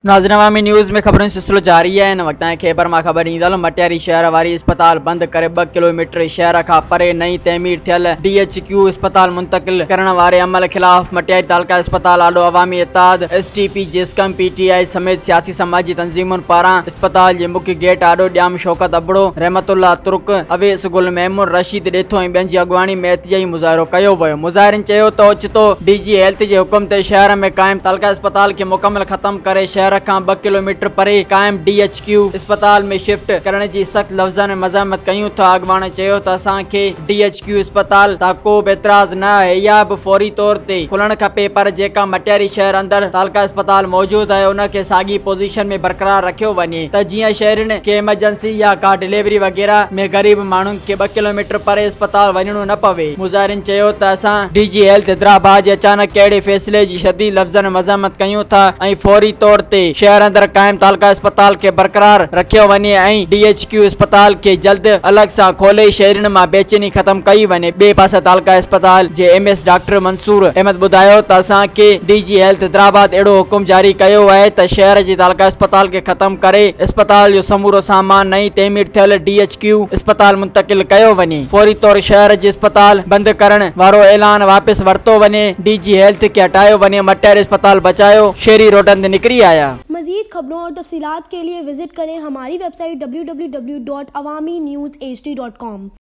नाज़रीन, अवामी न्यूज़ में खबरों सिलसिलो जारी है। इन वक्त खैबर मां खबर ईंदड़ मटियारी शहर वारी अस्पताल बंद करे 2 किलोमीटर शहर का परे नई तमीर थियल DHQ अस्पताल मुंतकिल करण वारे अमल खिलाफ मटियारी तालका अस्पताल आडो अवामी इत्तेहाद STP जिस्कम PTI समेत सियासी समाजी तंजीमुन पारां अस्पताल के मुख्य गेट आडो ॼाम शौकत अबड़ो रहमतुल्लाह तुर्क अवेस गुल महमूद रशीद ॾेथो ऐं ॿियनि जी अॻुवाणी में एहतिजाजी मुज़ाहिरो कयो वियो। मुज़ाहिरनि चयो त ओचितो DG हेल्थ जे हुकुम ते शहर में क़ाइम तालका अस्पताल के मुकम्मल ख़त्म करे शहर का 2 किलोमीटर परे कायम DHQ अस्पताल में शिफ्ट करने की सख्त लफ्ज़न में मज़ामत कयूं था। अगवान चयो त असांखे DHQ अस्पताल ता को बि एतराज़ न है या भी फौरी तौर ते खुलण खपे, पर जेका मटियारी शहर अंदर तालका अस्पताल मौजूद है उनके साॻी पोजीशन में बरकरार रखियो वञे त जीअं शहरनि के इमरजेंसी या का डिलीवरी वगैरह में गरीब माण्हुनि खे 2 किलोमीटर परे अस्पताल वञणो न पवे। मुज़ाहिरनि चयो त असां DG हेल्थ हैदराबाद जे अचानक कहिड़े फैसले जी शदीद लफ्ज़न में मज़ामत कयूं था ऐं फौरी तौर ते शहर अंदर कायम तालका अस्पताल के बरकरार रखियो वञे ऐं DHQ अस्पताल के जल्द अलग सा खोले शहरनि मां बेचैनी खत्म कई वञे। बे पासे तालका अस्पताल जे MS डॉक्टर मंसूर अहमद ॿुधायो त असांखे DG हेल्थ हैदराबाद अहिड़ो हुकुम जारी कयो आहे त शहर जे तालका अस्पताल के खत्म करे अस्पताल जो समूरो सामान नई तमीर थियल DHQ अस्पताल मुंतकिल कयो वञे। फौरी तौर शहर जे अस्पताल बंद करण वारो ऐलान वापस वरतो वञे। DG हेल्थ के हटायो वञे। मटियारी अस्पताल बचायो, शहरी रोडन ते निकरी आया। मज़ीद खबरों और तफसीलात के लिए विजिट करें हमारी वेबसाइट www.awamiNewsHD.com।